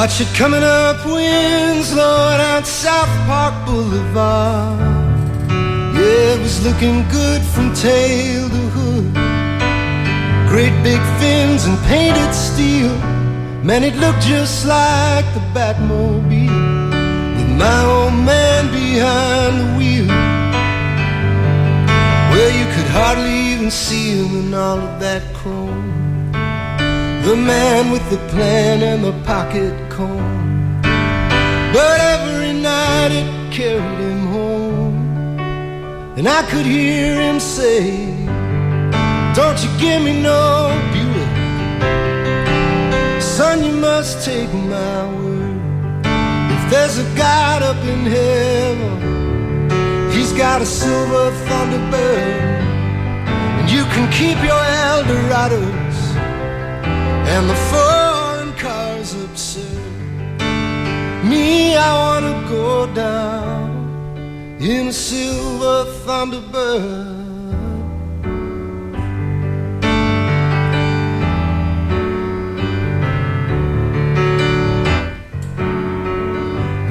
Watch it coming up Winslow out South Park Boulevard. Yeah, it was looking good from tail to hood. Great big fins and painted steel. Man, it looked just like the Batmobile, with my old man behind the wheel. Well, you could hardly even see him in all of that chrome. The man with the plan and the pocket comb. But every night it carried him home, and I could hear him say, don't you give me no Buick, son, you must take my word. If there's a God up in heaven, he's got a silver Thunderbird, and you can keep your Eldorados and the foreign cars absurd. Me, I wanna go down in a silver Thunderbird.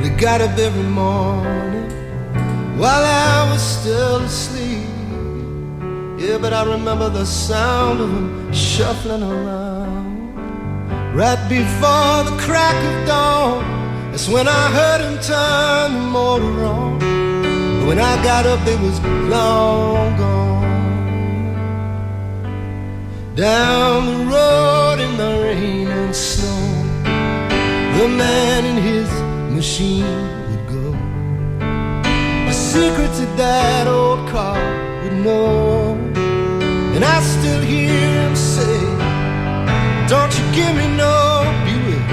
They got up every morning while I was still asleep. Yeah, but I remember the sound of them shuffling around. Right before the crack of dawn, that's when I heard him turn the motor on. But when I got up, they was long gone. Down the road in the rain and snow, the man in his machine would go. The secret to that old car would know. And I still hear him say, don't you give me no Buick,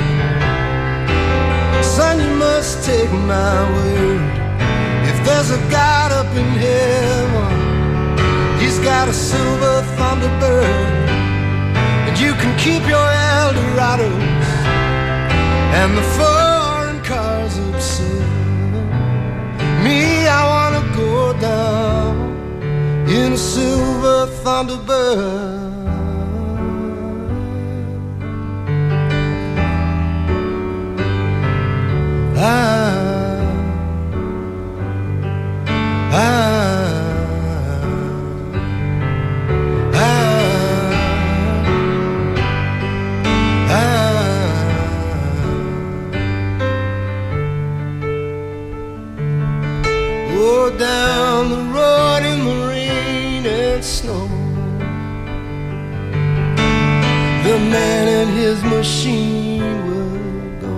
son, you must take my word. If there's a God up in heaven, he's got a silver Thunderbird, and you can keep your Eldorados and the foreign cars absurd. Me, I wanna go down in a silver Thunderbird. Oh, down the road in the rain and snow, the man and his machine would go.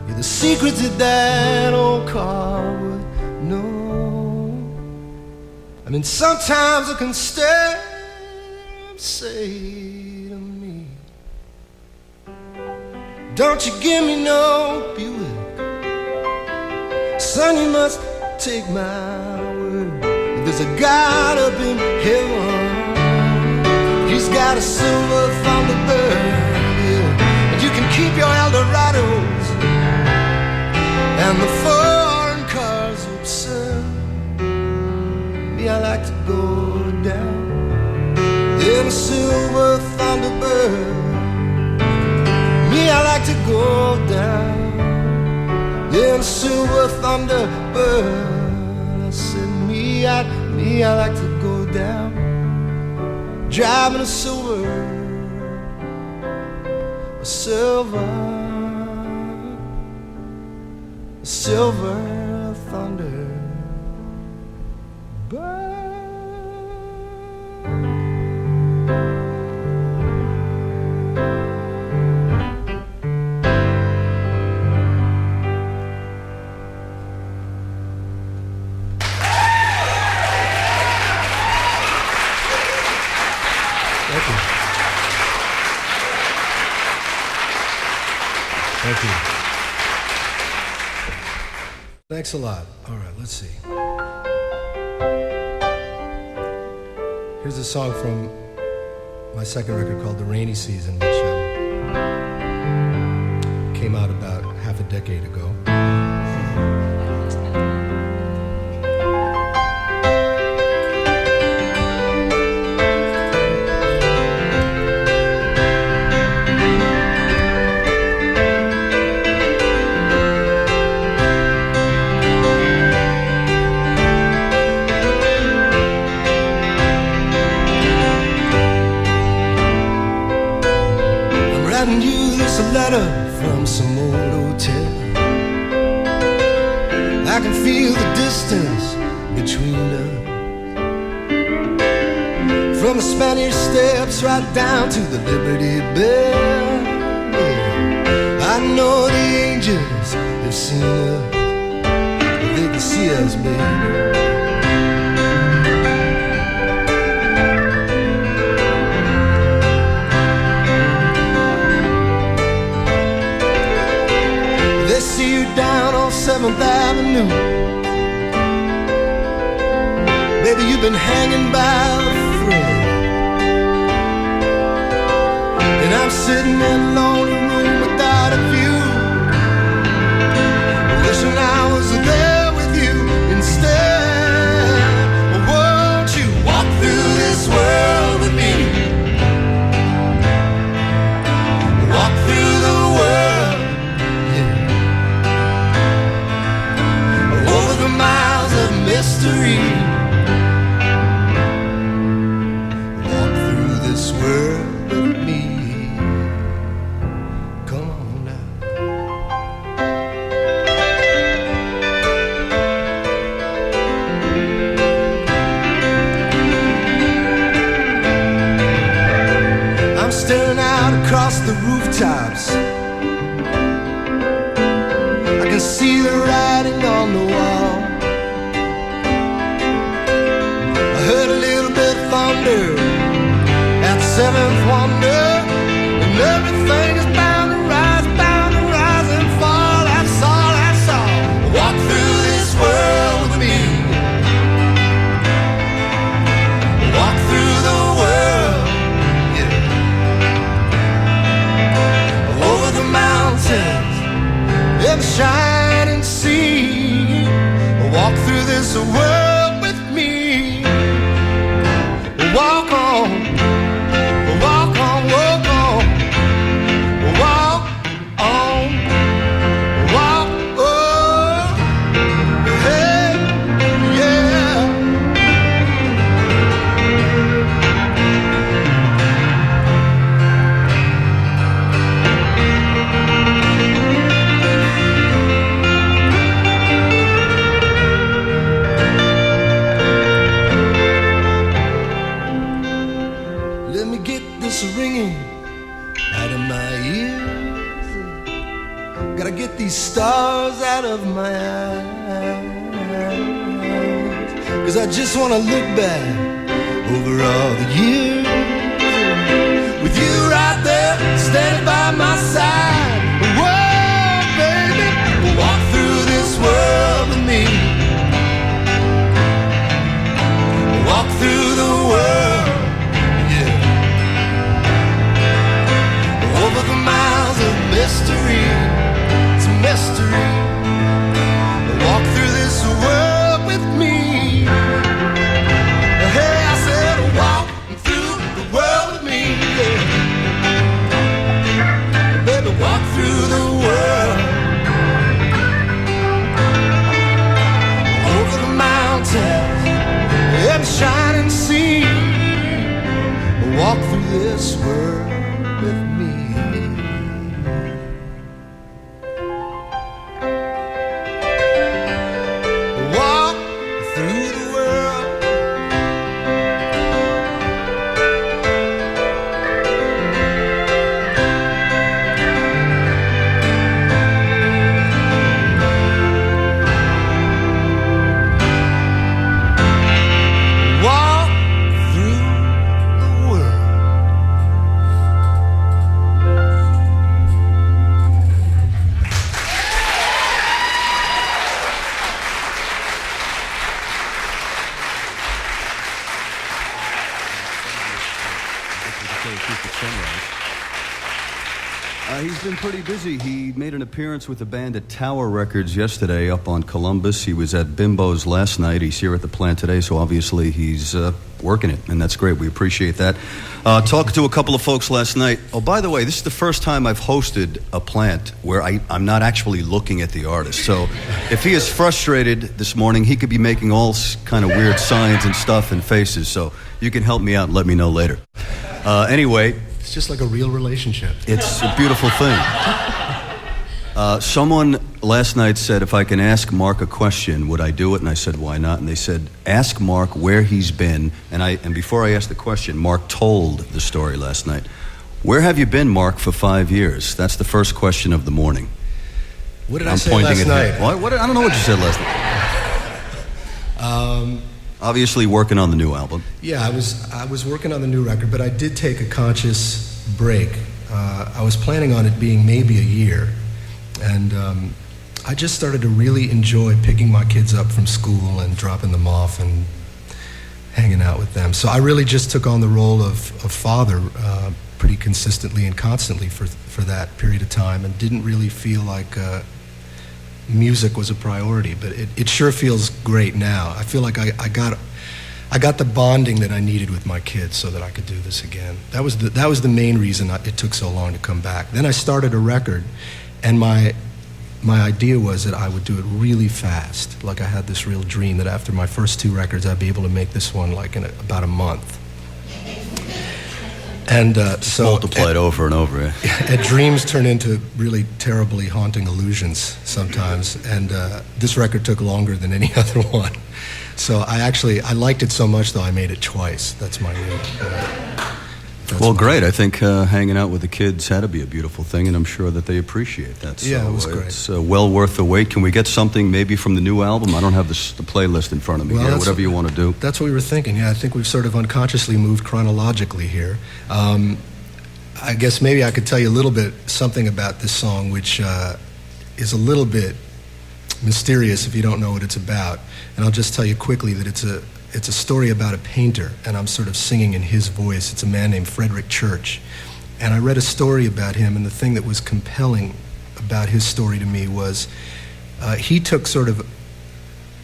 Yeah, the secret to that old car would know. I mean, sometimes I can stare and say to me, don't you give me no Buick, son, you must take my word. If there's a God up in heaven, he's got a silver Thunderbird, yeah. And you can keep your Eldorados and the foreign cars absurd. Me, I like to go down in a silver Thunderbird. Me, I like to go down in a silver Thunderbird. I said, me, I like to go down driving a silver Thunderbird. Thank you. Thanks a lot. All right, let's see. Here's a song from my second record called The Rainy Season, which came out about half a decade ago. can feel the distance between us. From the Spanish Steps right down to the Liberty Bell. I know the angels have seen us, but they can see us, baby. They see you down on 7th Avenue. Baby, you've been hanging by a thread, and I'm sitting in a lonely room without a view, wishing I was there with you instead. Won't you walk through this world with me? Walk through the world, yeah. Over the miles of mystery. Walk through this world with me. Come on now. I'm staring out across the rooftops. I can see the writing on the wall. I heard a little bit of thunder at the 7th wonder, and everything is bound to rise and fall. That's all, that's all. Walk through this world with me. Walk through the world, yeah. Over the mountains and the shining sea. Walk through this world with me. Walk on, walk on, walk on, walk on, walk on, hey, yeah. Let me get this ringing out of my ears. Gotta get these stars out of my eyes. 'Cause I just wanna look back over all the years with you right there, standing by my side. Whoa, baby, walk through this world with me. Walk through the world, yeah. Over the miles of mystery, it's a mystery. Walk through this world with me. Hey, I said walk through the world with me, yeah. Baby, walk through the world. Over the mountains and the shining sea. Walk through this world with me. Walk through the world. Walk through the world. He's been pretty busy. He made an appearance with the band at Tower Records yesterday up on Columbus. He was at Bimbo's last night. He's here at the plant today, so obviously he's working it, and that's great. We appreciate that. Talking to a couple of folks last night. Oh, by the way, this is the first time I've hosted a plant where I'm not actually looking at the artist. So if he is frustrated this morning, he could be making all kind of weird signs and stuff and faces. So you can help me out and let me know later. Anyway, It's just like a real relationship. it's a beautiful thing. Someone last night said, if I can ask Mark a question, would I do it? And I said, why not? And they said, ask Mark where he's been. And before I asked the question, Mark told the story last night. Where have you been, Mark, for 5 years? That's the first question of the morning. What did I say last night? I don't know what you said last night. Obviously working on the new album. Yeah, I was working on the new record, but I did take a conscious break. I was planning on it being maybe a year, and I just started to really enjoy picking my kids up from school and dropping them off and hanging out with them. So I really just took on the role of father pretty consistently and constantly for that period of time, and didn't really feel like music was a priority, but it sure feels great now. I feel like I got the bonding that I needed with my kids so that I could do this again. That was the main reason it took so long to come back. Then I started a record, and my idea was that I would do it really fast. Like I had this real dream that after my first 2 records, I'd be able to make this one like in about a month. And so multiply it over and over. And dreams turn into really terribly haunting illusions sometimes. And this record took longer than any other one. So I liked it so much, though, I made it twice. That's my new. Well, great. I think hanging out with the kids had to be a beautiful thing, and I'm sure that they appreciate that. So yeah, it was great. It's well worth the wait. Can we get something maybe from the new album? I don't have the playlist in front of me here. Whatever you want to do. That's what we were thinking. Yeah, I think we've sort of unconsciously moved chronologically here. I guess maybe I could tell you a little bit something about this song, which is a little bit mysterious if you don't know what it's about. And I'll just tell you quickly that it's a story about a painter, and I'm sort of singing in his voice. It's a man named Frederick Church. And I read a story about him, and the thing that was compelling about his story to me was he took sort of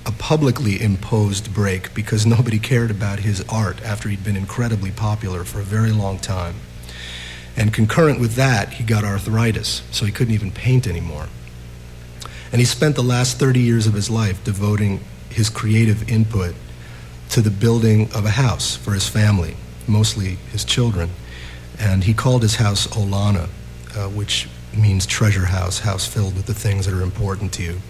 a publicly imposed break because nobody cared about his art after he'd been incredibly popular for a very long time. And concurrent with that, he got arthritis, so he couldn't even paint anymore. And he spent the last 30 years of his life devoting his creative input to the building of a house for his family, mostly his children. And he called his house Olana, which means treasure house filled with the things that are important to you.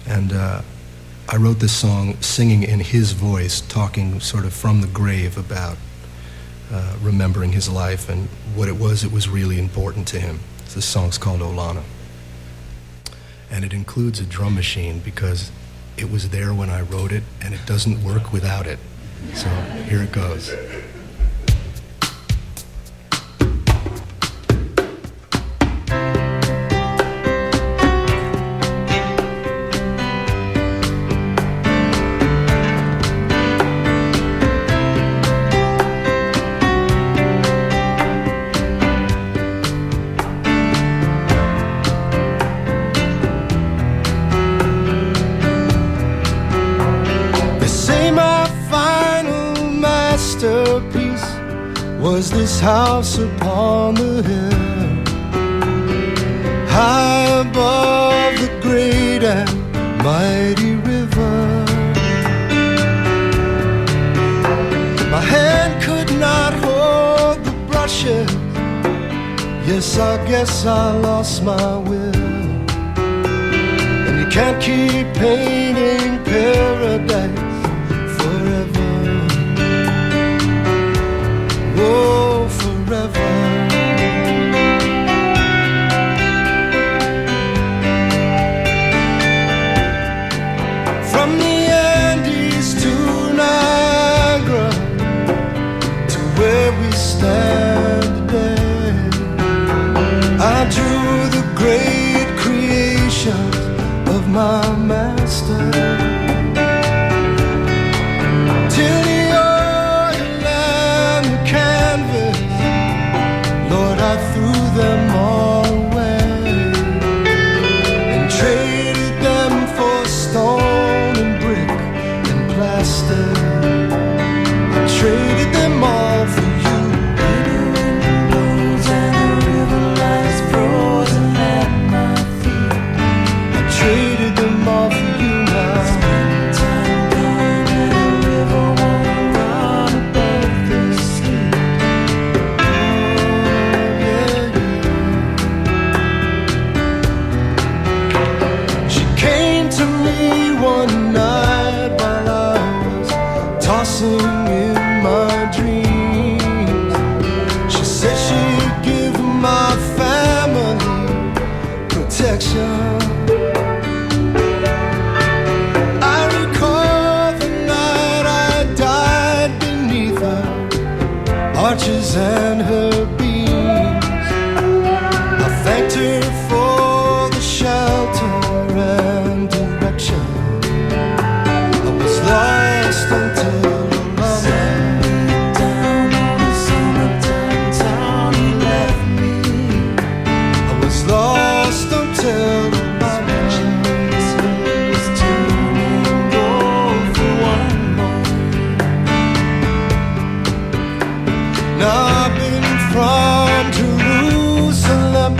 And I wrote this song singing in his voice, talking sort of from the grave about remembering his life and what it was really important to him. This song's called Olana. And it includes a drum machine because it was there when I wrote it, and it doesn't work without it. So here it goes. Was this house upon the hill, high above the great and mighty river? My hand could not hold the brushes. Yes, I guess I lost my will. And you can't keep painting paradise forever. Oh, forever. From the Andes to Niagara, to where we stand today, I drew the great creations of my master. Till the oil and the canvas, Lord, I threw them all away and traded them for stone and brick and plaster. I traded them all for you. The wind blows and the river lies frozen at my feet. I traded them all for you now. Springtime gone and the river won't run above the sea. Oh, yeah, yeah. arches and her beams. I thanked her for the shelter and direction. I was lost until down on the summertime town he left me. I was lost until the was turning gold for one more. Now I've been from Jerusalem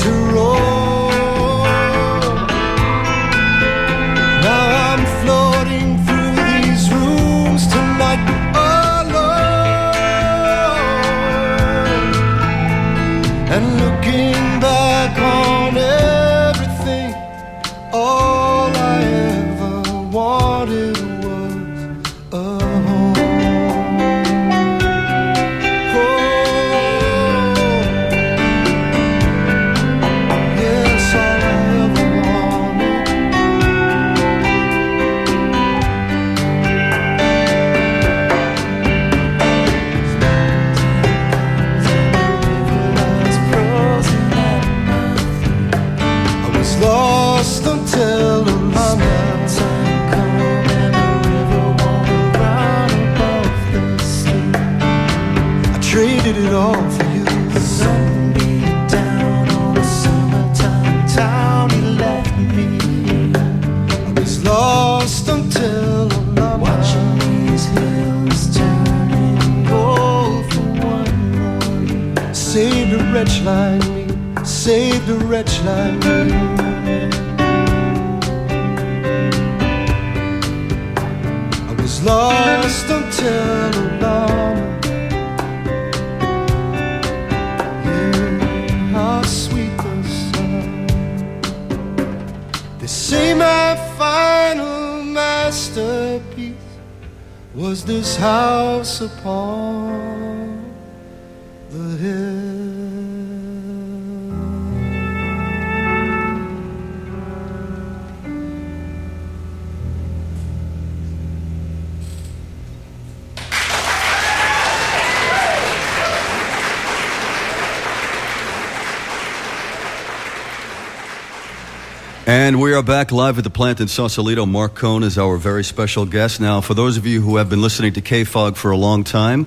to Rome. Now I'm floating through these rooms tonight alone, and looking back on everything, all I ever wanted was a home. Oh, yes, all I ever wanted. I was lost until Olana. I traded it all for you. Sunbeat down on the summertime town he left me. I was lost until Olana. Watching these hills turning gold for one more. Saved a wretch like me. Saved a wretch like me. I was lost until Olana. Yeah, how sweet the sound. They say my final masterpiece was this house upon the hill. And we are back live at the plant in Sausalito. Marc Cohn is our very special guest. Now, for those of you who have been listening to KFOG for a long time,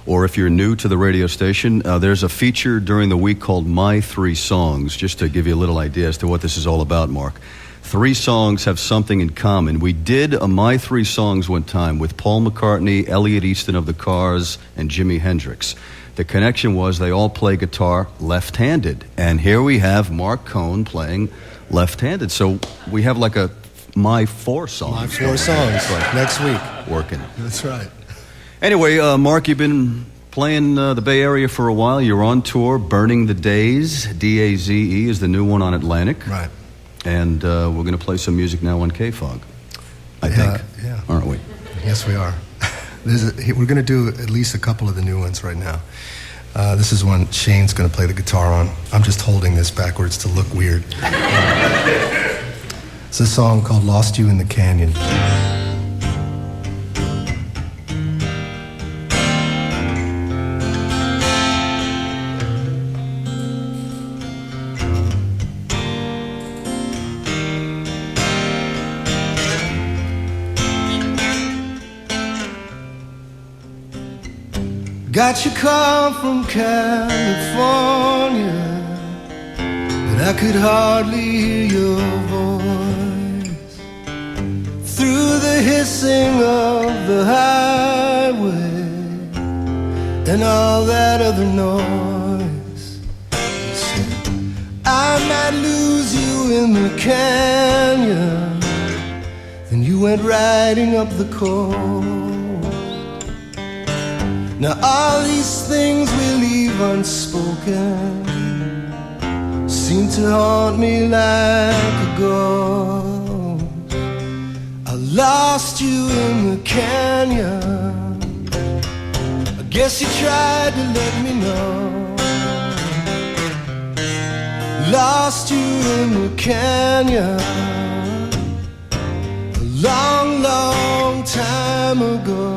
or if you're new to the radio station, there's a feature during the week called My 3 Songs, just to give you a little idea as to what this is all about, Mark. 3 songs have something in common. We did a My 3 Songs one time with Paul McCartney, Elliot Easton of the Cars, and Jimi Hendrix. The connection was they all play guitar left-handed. And here we have Marc Cohn playing left-handed. So we have like a My 4 Songs. My 4 songs next week. Working. That's right. Anyway, Mark, you've been playing the Bay Area for a while. You're on tour, Burning the Daze. D-A-Z-E is the new one on Atlantic. Right. And we're going to play some music now on KFOG, I think. Yeah. Aren't we? Yes, we are. We're going to do at least a couple of the new ones right now. This is one Shane's going to play the guitar on. I'm just holding this backwards to look weird. It's a song called Lost You in the Canyon. Got your call from California, but I could hardly hear your voice. Through the hissing of the highway and all that other noise, you said, I might lose you in the canyon. Then you went riding up the coast. Now all these things we leave unspoken seem to haunt me like a ghost. I lost you in the canyon. I guess you tried to let me know. Lost you in the canyon a long, long time ago.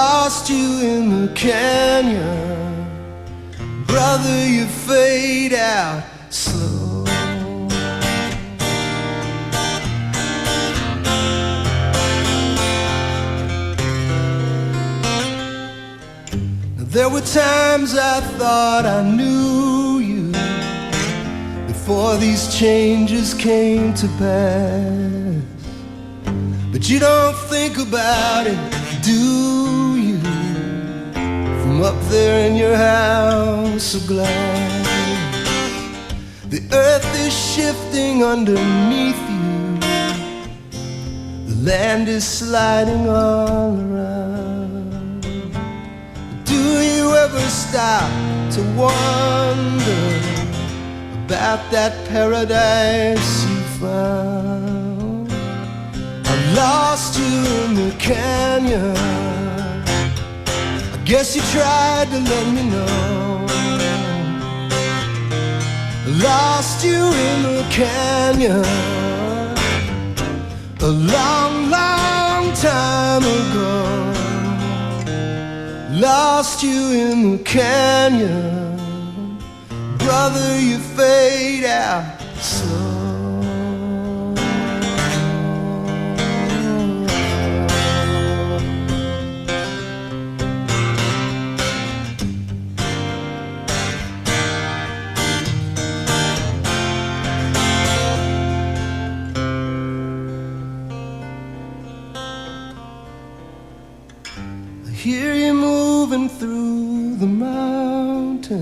lost you in the canyon. Brother, you fade out slow. There were times I thought I knew you before these changes came to pass. But you don't think about it, do you? From up there in your house of glass, the earth is shifting underneath you. The land is sliding all around. Do you ever stop to wonder about that paradise you found? I lost you in the canyon. I guess you tried to let me know. I lost you in the canyon a long, long time ago. Lost you in the canyon. Brother, you fade out slow. I hear you moving through the mountains,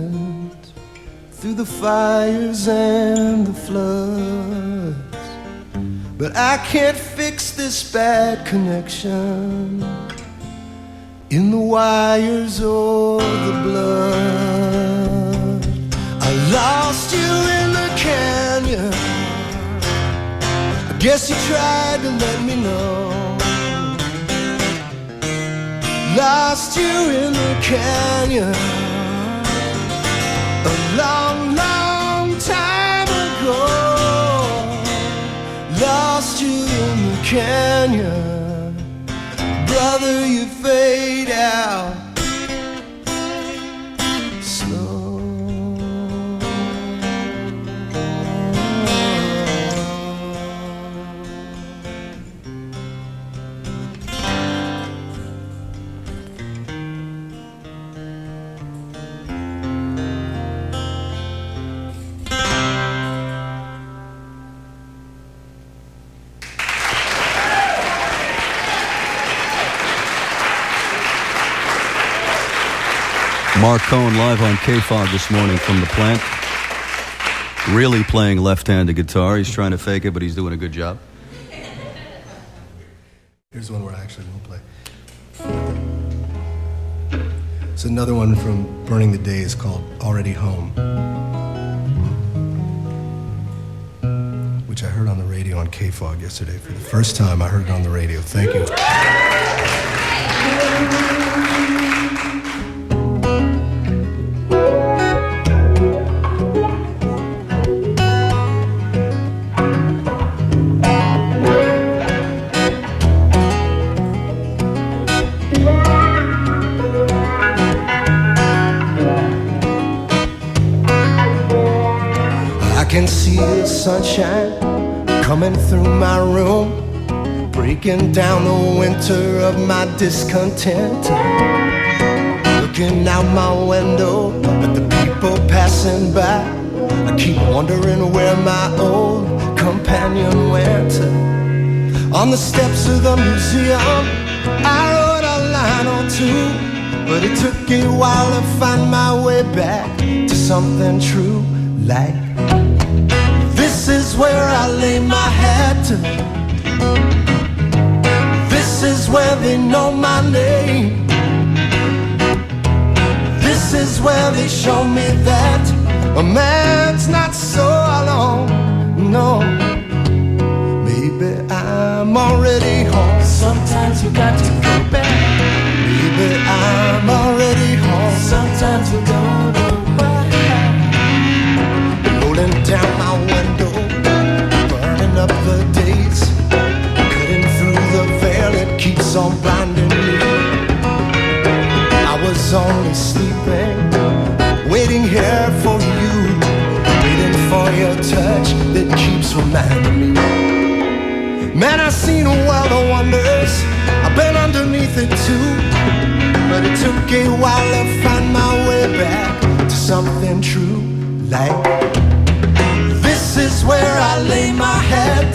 through the fires and the floods. But I can't fix this bad connection in the wires or the blood. I lost you in the canyon. I guess you tried to let me know. Lost you in the canyon a long, long time ago. Lost you in the canyon. Brother, you fade out slow. Marc Cohn live on KFOG this morning from the plant. Really playing left-handed guitar. He's trying to fake it, but he's doing a good job. Here's one where I actually won't play. It's another one from Burning the Daze called Already Home, which I heard on the radio on KFOG yesterday. For the first time, I heard it on the radio. Thank you. I can see the sunshine coming through my room, breaking down the winter of my discontent. Looking out my window at the people passing by, I keep wondering where my old companion went. On the steps of the museum, I wrote a line or two, but it took a while to find my way back to something true, like this is where I lay my hat. This is where they know my name. This is where they show me that a man's not so alone. No, maybe I'm already home. Sometimes you got to go back. Maybe I'm already home. Sometimes you don't know why. Rolling down my window, burning up the days, cutting through the veil that keeps on blinding me. was only sleeping, waiting here for you, waiting for your touch that keeps reminding me. Man, I've seen a world of wonders, I've been underneath it too, but it took a while to find my way back to something true. Like, this is where I lay my head.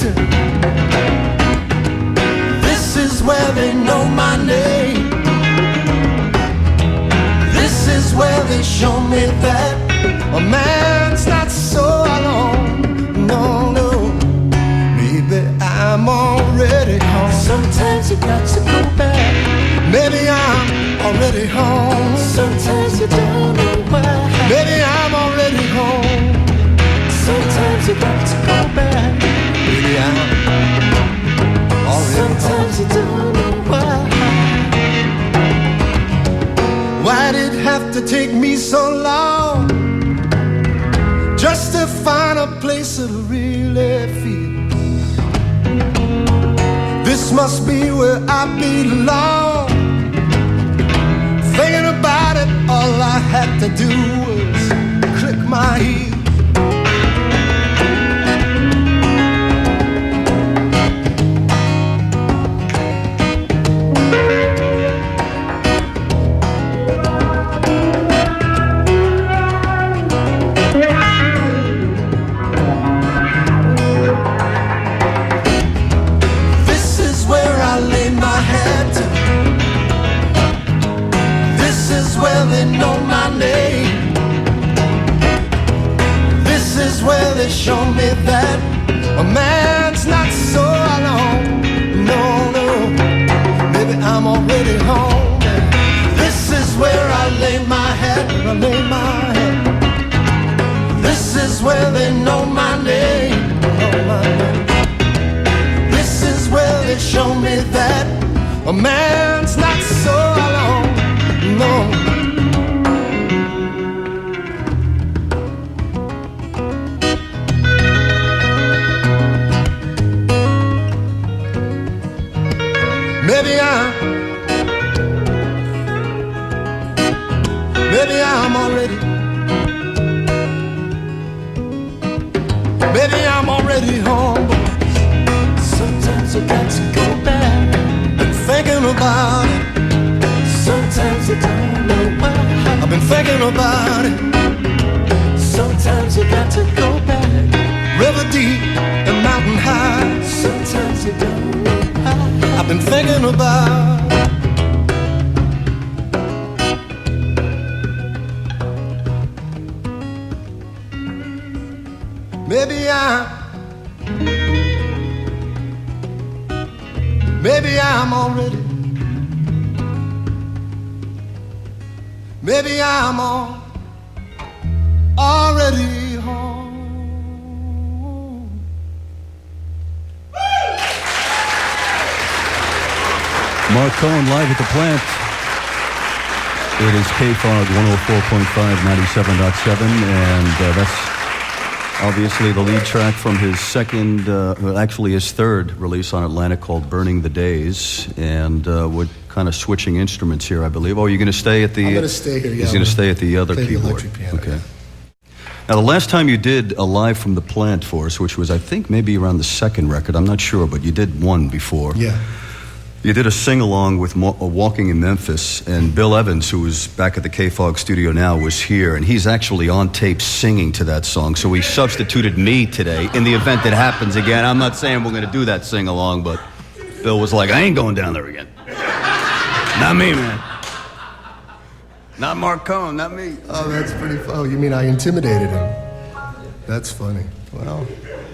This is where they know my name. This is where they show me that a man's not so alone. No, no, maybe I'm already home. Sometimes you got to go back. Maybe I'm already home. Sometimes you don't know why. Maybe I'm already home. Sometimes you got to go back. Maybe I'm already Sometimes you don't know why. Why did it have to take me so long just to find a place that I really feel? This must be where I belong. Thinking about it, all I had to do was click my heels. Where they know my name. This is where they show me that a man's not so alone. No, no, maybe I'm already home. This is where I lay my head, I lay my head. This is where they know my name, know my name. This is where they show me that a man's not so alone. No. Maybe I'm already. Maybe I'm already home. Sometimes you got to go back. Been thinking about it. Sometimes you don't know why. I've been thinking about it. Sometimes you got to go back. River deep and mountain high. Sometimes you don't know why. I've been thinking about it. Maybe I'm already. Maybe I'm already home. Marc Cohn live at the plant. It is KFOG 104.5, 97.7, and that's obviously the lead track from his second, actually his third release on Atlantic called Burning the Daze. And we're kind of switching instruments here, I believe. Oh, you're going to stay at the... I'm going to stay here, yeah. He's going to stay at the other play keyboard. the electric piano, okay. yeah. Now, the last time you did a live from the plant for us, which was, I think, maybe around the second record, I'm not sure, but you did one before. Yeah. You did a sing-along with Walking in Memphis, and Bill Evans, who is back at the KFOG studio now, was here, and he's actually on tape singing to that song, so he substituted me today in the event that happens again. I'm not saying we're going to do that sing-along, but Bill was like, I ain't going down there again. Not me, man. Not Marc Cohn, not me. Oh, that's pretty funny. Oh, you mean I intimidated him? That's funny. Well,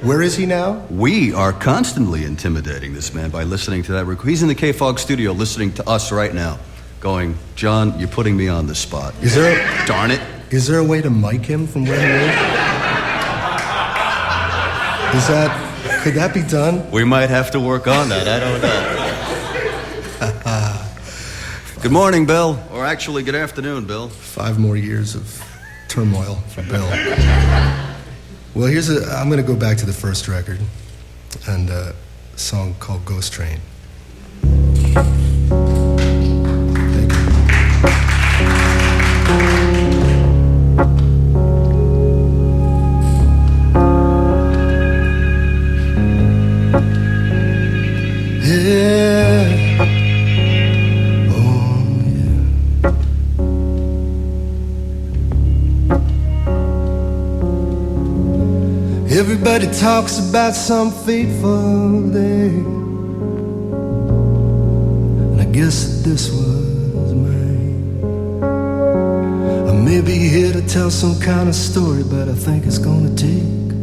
where is he now? We are constantly intimidating this man by listening to that record. He's in the KFOG studio listening to us right now, going, John, you're putting me on the spot. Is there? Darn it. Is there a way to mic him from where he is? Could that be done? We might have to work on that. I don't know. Good morning, Bill. Or actually, good afternoon, Bill. 5 more years of turmoil for Bill. Well, I'm going to go back to the first record and a song called Ghost Train. Thank you. Everybody talks about some fateful day, and I guess that this was mine. I may be here to tell some kind of story, but I think it's gonna take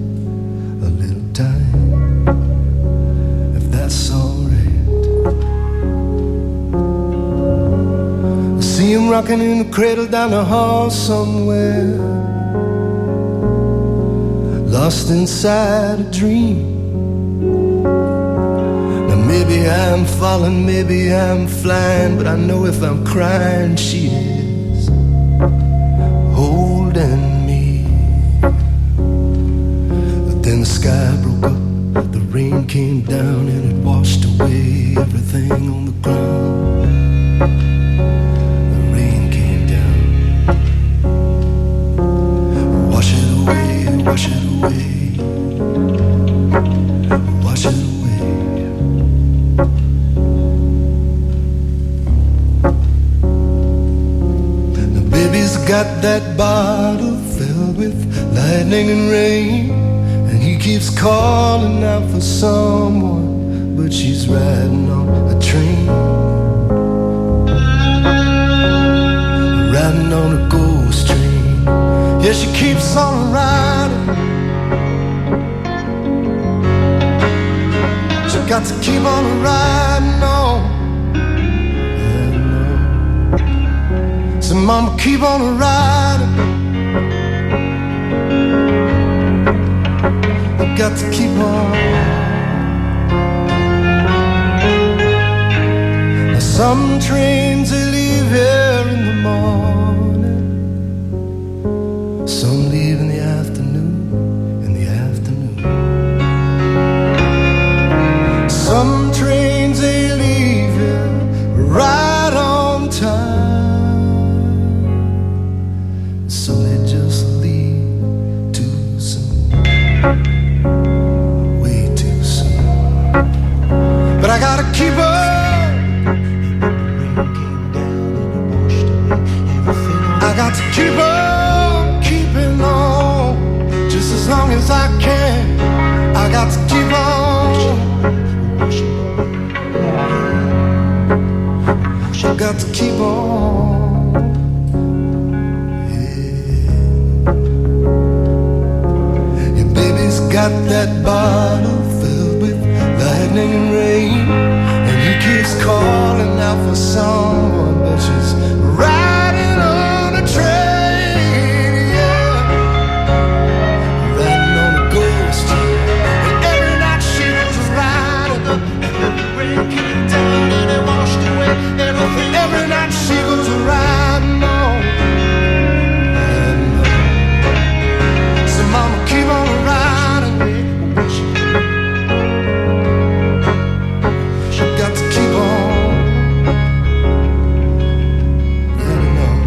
a little time, if that's alright. I see him rocking in the cradle down the hall somewhere, lost inside a dream. Now maybe I'm falling, maybe I'm flying, but I know if I'm crying, she is holding me. But then the sky broke up, the rain came down, and it washed away everything on the ground. The rain came down, wash it away, wash it away. Wash it away. The baby's got that bottle filled with lightning and rain, and he keeps calling out for someone, but she's riding on a train, riding on a ghost train. Yeah, she keeps on riding. She got to keep on riding on. So mama, keep on riding. You got to keep on. Now some trains they leave here in the morning, some leave in the afternoon, Some trains they leave here right on time, some they just leave too soon, way too soon. But I gotta keep up. I got to keep on keeping on, just as long as I can. I got to keep on. I got to keep on. Yeah. Your baby's got that bottle filled with lightning and rain, and he keeps calling out for someone, but she's riding on a train, yeah, riding on a ghost train. And every night she was riding, and the rain came down and it washed away everything. Every night she was riding on, and so mama, keep on riding. She got to keep on riding on.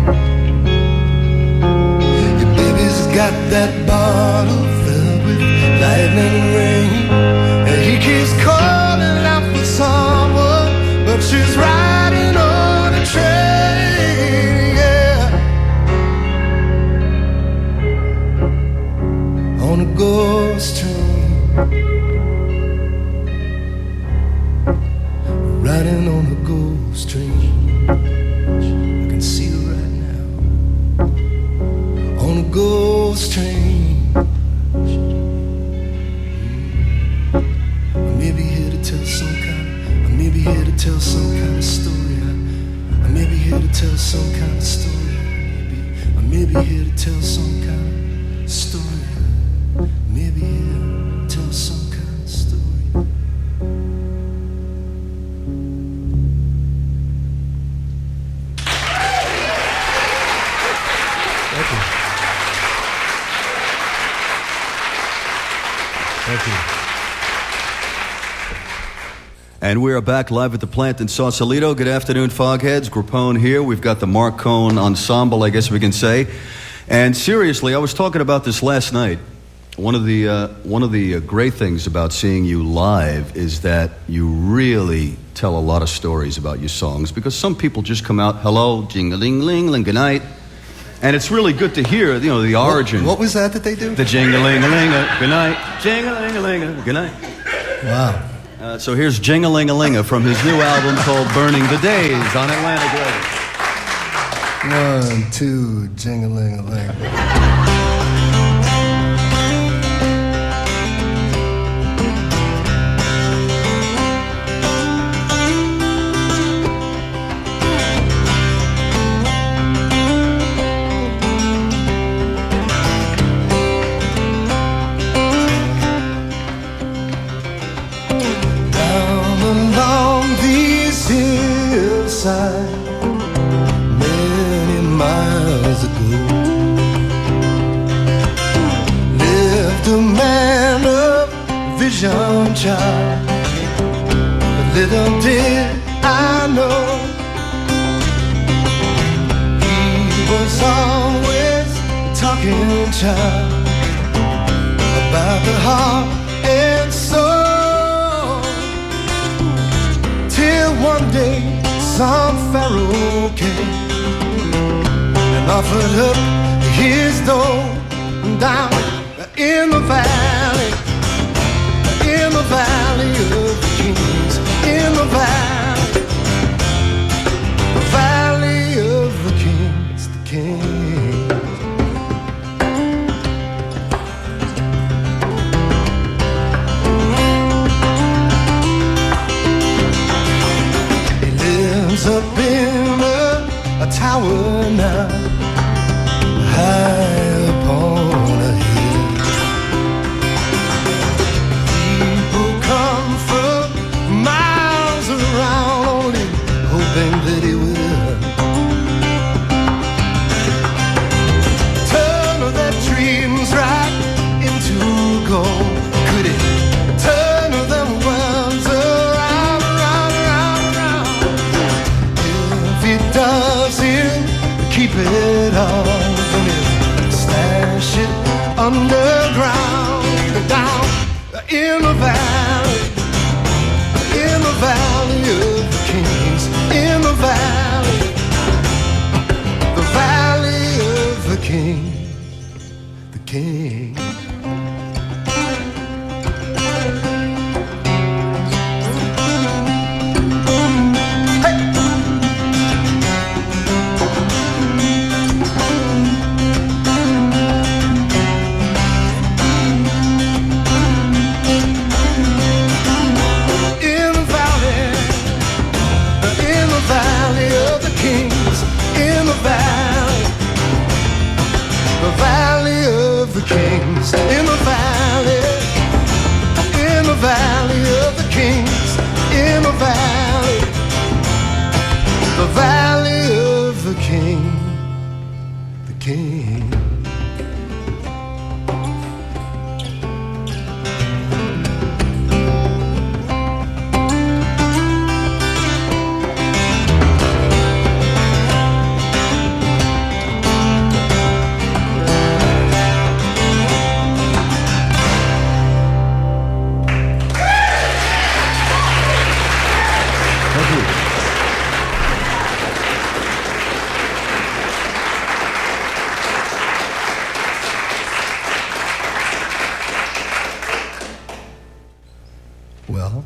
Your baby's got that bottle filled with lightning and rain, and he keeps calling out for someone, but she's riding on a train, yeah, on a ghost train, riding on a ghost train. I can see her right now, on a ghost train. I may be here to tell some kind, I may be here to tell some kind of story. I may be here to tell some kind of story. I may be here to tell some kind of story. Maybe here to tell some kind of story. Thank you. Thank you. And we are back live at the plant in Sausalito. Good afternoon, Fogheads. Grappone here. We've got the Marc Cohn ensemble, I guess we can say. And seriously, I was talking about this last night. One of the great things about seeing you live is that you really tell a lot of stories about your songs, because some people just come out, hello, jing-a-ling-ling, good night. And it's really good to hear, you know, the origin. What was that they do? The jing-a-ling-a-ling-a, good night. Jing-a-ling-a-ling-a, good night. Wow. So here's Jing-a-ling-a-ling-a from his new album called Burning the Daze on Atlantic Radio. 1, 2, jing-a-ling-a-ling. Many miles ago lived a man of vision, child. But little did I know he was always talking, child, about the heart and soul. Till one day some pharaoh came and offered up his door down in the valley of the kings, in the valley of the kings, the kings. Up in a tower now, high upon a hill. People come from miles around, only hoping that he will turn their dreams right into gold. Could it turn them worlds around, around, around, around? Does him keep it all from him, stash it underground, down in the valley of the kings, in the valley of the kings, the kings. Kings in the valley of the kings, in the valley of the king, the king. Well,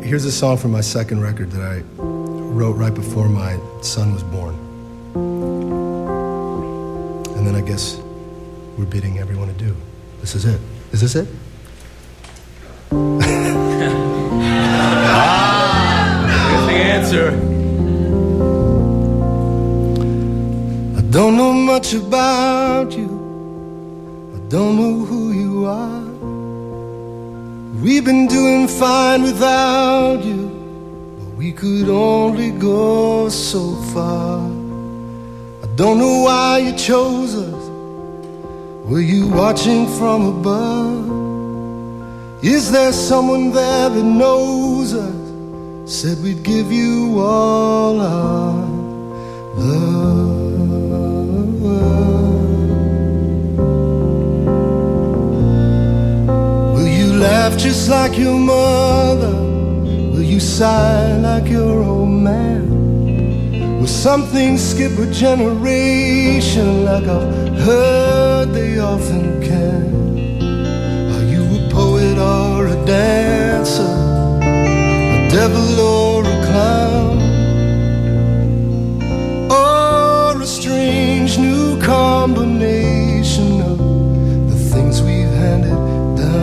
here's a song from my second record that I wrote right before my son was born. And then I guess we're bidding everyone adieu. This is it. Is this it? That's the answer. I don't know much about you. I don't know who you are. We've been doing fine without you, but we could only go so far. I don't know why you chose us. Were you watching from above? Is there someone there that knows us? Said we'd give you all our love. Laugh just like your mother? Will you sigh like your old man? Some things skip a generation, like I've heard they often can. Are you a poet or a dancer, a devil or a clown, or a strange new combination of the things we've handed down?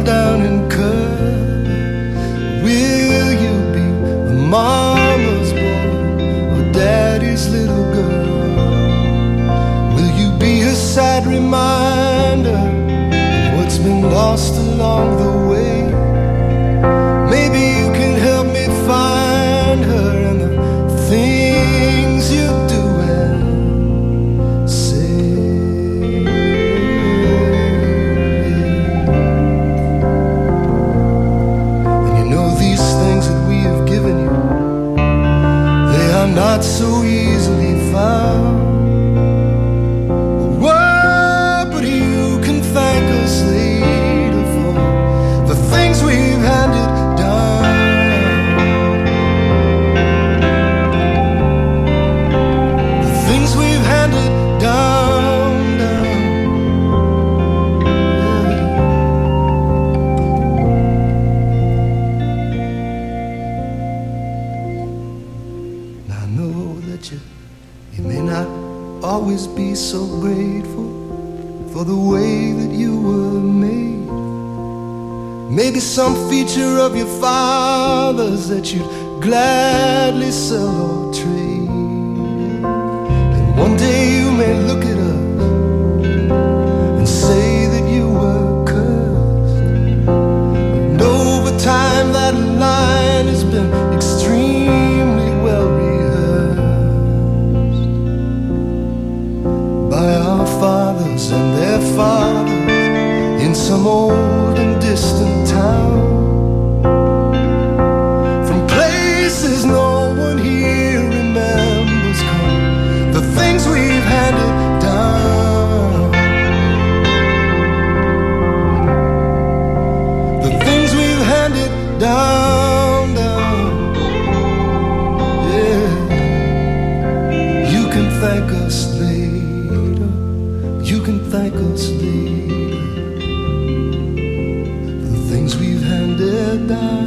Down in curve, will you be a mama's boy or daddy's little girl? Will you be a sad reminder of what's been lost along the way? Maybe you can help me find her and the things you do and say. Not so easily found. Whoa, but you can thank us later for the things we've handed down. The things we've handed down, You may not always be so grateful for the way that you were made. Maybe some feature of your father's that you'd gladly sell or trade. And one day you may look at us and say that you were cursed. And over time that line has been extremely well by our fathers and their fathers in some old and distant town, from places no one here remembers come the things we've handed down. The things we've handed down, yeah. You can thank us later. You can thank us later for the things we've handed down.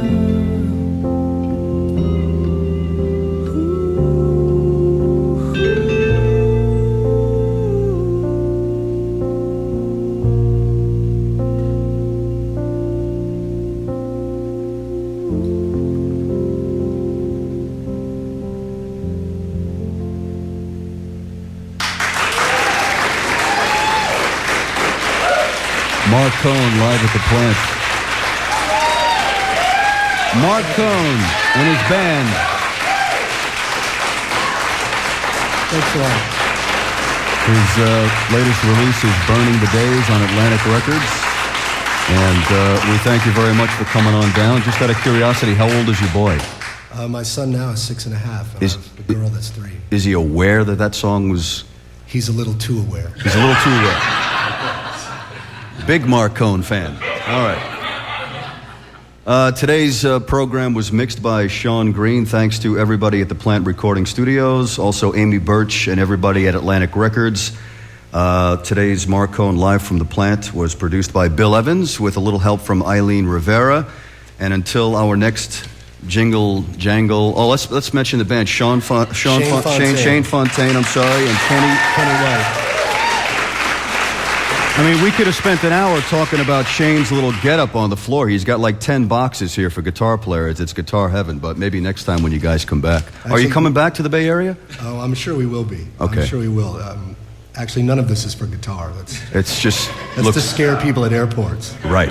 Marc Cohn live at the plant. Marc Cohn and his band. Thanks a lot. His latest release is Burning the Daze on Atlantic Records. And we thank you very much for coming on down. Just out of curiosity, how old is your boy? My son now is 6.5, and I have a girl that's 3. Is he aware that that song was... He's a little too aware. He's a little too aware. Big Marc Cohn fan. All right. Today's program was mixed by Sean Green. Thanks to everybody at the Plant Recording Studios, also Amy Birch and everybody at Atlantic Records. Today's Marc Cohn Live from the Plant was produced by Bill Evans with a little help from Eileen Rivera. And until our next jingle jangle, let's mention the band: Shane Fontayne, I'm sorry, and Kenny White. I mean, we could have spent an hour talking about Shane's little getup on the floor. He's got like 10 boxes here for guitar players. It's guitar heaven, but maybe next time when you guys come back. Are you coming back to the Bay Area? Oh, I'm sure we will be. Okay. I'm sure we will. Actually, none of this is for guitar. It's just... That's to scare people at airports. Right.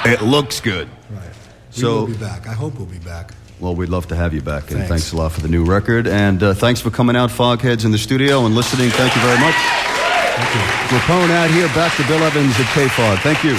It looks good. Right. So we'll be back. I hope we'll be back. Well, we'd love to have you back. And Thanks. thanks a lot for the new record. And thanks for coming out, Fogheads, in the studio and listening. Thank you very much. Thank you. We're pulling out here back to Bill Evans at KFOG. Thank you.